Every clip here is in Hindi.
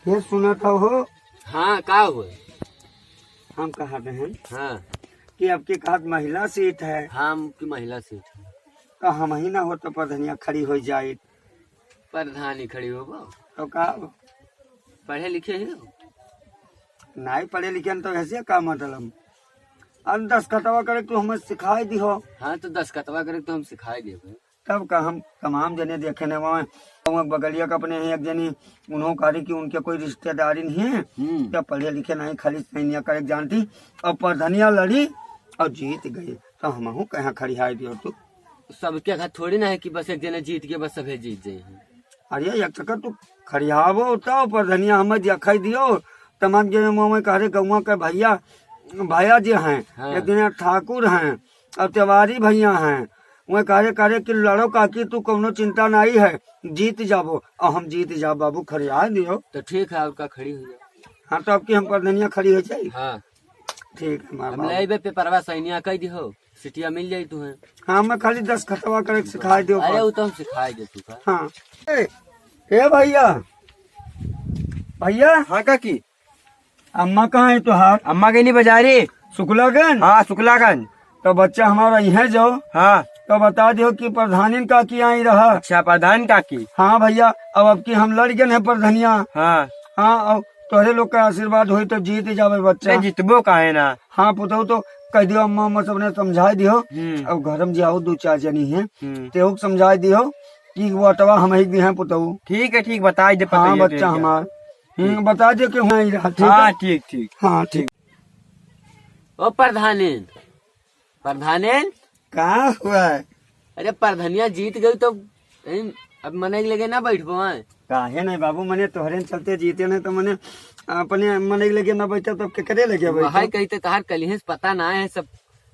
ये सुना था हो। हाँ का हुए। हम कहा रहे हैं हाँ कि आपके हाथ महिला सीट है, हम की महिला सीट है। तो हम ही ना हो तो प्रधनिया खड़ी हो जाए प्रधानी खड़ी हो तो का पढ़े लिखे ही हो। नहीं पढ़े लिखे तो ऐसे का मतलब अब 10 कटवा करे तो हमें सिखाई दी हो हाँ तो 10 कतवा करे तो हम सिखाई देवे। तब का हम तमाम जने देखे न वहाँ बगलिया का अपने हैं एक जनी उन्होंने कहा कि उनके कोई रिश्तेदारी नहीं है, क्या पढ़े लिखे नहीं खाली सैनिया करे जानती और प्रधनिया लड़ी और जीत गई तो हम कहाँ खड़िया दियो तू। सबके हाथ थोड़ी ना है कि बस एक जने जीत के बस सभे जीत जाए हैं। अरे एक चक्कर तू खड़ियावो तो प्रधनिया हमें दिखाई दियो तमाम जने मुँह कह रहे गौवा के भैया जी हैं, हाँ। एक दिन ठाकुर हैं और तिवारी भैया हैं, वह कार्य कि लड़ो काकी तू कोनो चिंता नहीं है जीत जाबो और हम जीत जाओ बाबू खड़िया दियो। तो ठीक है आपका खड़ी हो जाए। हाँ तो आपकी हम प्रधनिया खड़ी हो जाए। हाँ ठीक है हम ले पेपरवा सैनिया कह दी हो सिटिया मिल जाये तुम्हें। हाँ मैं खाली 10 खतवा करे सिखा दियो। अरे वो तो हम सिखाई दे तू का। हाँ ए भैया भैया। हाँ काकी। अम्मा कहाँ है तुहार? अम्मा गई नहीं बाजारी। शुक्लागंज। हाँ शुक्लागंज। तो बच्चा हमारा यहाँ जो हाँ तो बता दियो कि प्रधानी का की आई रहा। अच्छा प्रधान काकी। हाँ भैया अब की हम लड़ गए हैं प्रधनिया। हाँ हाँ अब तोहरे लोग का आशीर्वाद हुई तो जीत जावे बच्चा। जितबो का है ना। हाँ पुतहु तो कह दियो अम्मा अम्मा सबने समझा दियो। अब घर में जाओ 2-4 जनी है तेहू समझा दियो कि वो अटवा हम ही दी है पुतहु। ठीक है ठीक बता दे। हाँ बच्चा हमार बता दे कि वहाँ ही रहा। ठीक हाँ है ठीक ठीक। हाँ ठीक। ओ प्रधानेन प्रधानेन का हुआ है? अरे प्रधनिया जीत गई तो अब मने लगे ना बैठबो। काहे नहीं बाबू मने तोहरे चलते जीते नहीं तो मने अपने मन लगे ना बैठे तो केकरे लगे भाई बैठे। कहते तहार कलिहे से पता ना है सब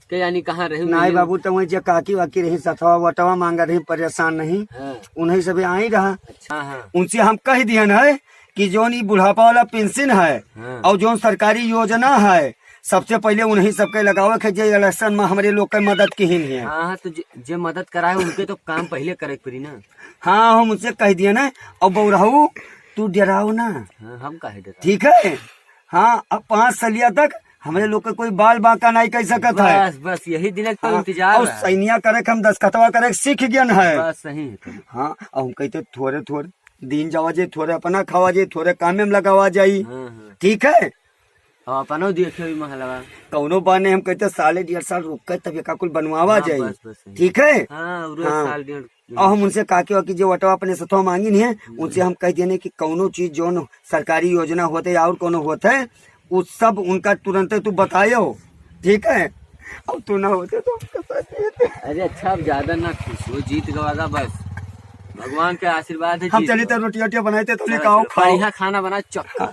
के यानी कहाँ रहे। नहीं बाबू तो वही जो काकी वाकी रही सथवा वटवा मांगा रही परेशान नहीं हाँ। उन्हीं सब आई रहा। अच्छा हाँ उनसे हम कह दिए है कि जो नी बुढ़ापा वाला पेंशन है हाँ। और जो सरकारी योजना है सबसे पहले उन्हीं सबके लगावे के जे इलेक्शन में हमारे लोग के मदद की ही है। हाँ तो जो मदद कराए उनके तो काम पहले करे पड़ी ना। हाँ हम उनसे कह दिए ना और बौराहू तू डराओ ना। हाँ, हम काहे डरा। ठीक है। हाँ अब 5 सालिया तक हमारे लोग के कोई बाल बांका नहीं कह सकत है। बस बस यही दिन का हाँ, इंतजार और है। सैनिया करे हम 10 खतवा करे सीख गए है। बस सही है तो। हाँ और हम कहते थोड़े थोड़े दिन जावा जे थोड़े अपना खावा जे थोड़े काम में लगावा जाई। हाँ हाँ ठीक है। हाँ अपनो देखे महलवा। कौनो बाने हम कहते साल 1.5 साल रुक कर तब का कुल बनवावा हाँ, जाई। बस बस सही। ठीक है। हाँ रोज हाँ। साल डेढ़। और हम उनसे काकी वाकी जो वटवा अपने सथवा मांगी नहीं है उनसे हम कह देने की कौनो चीज जो सरकारी योजना होते और कोनो होते है वो सब उनका तुरंत तू बतायो। ठीक है। अब तू ना होते तो हम कैसा देते। अरे अच्छा अब ज्यादा ना खुश हो जीत गवागा बस भगवान के आशीर्वाद है। हम चले तो रोटी बनाए थे तो खाओ बढ़िया खाना बना चक्का।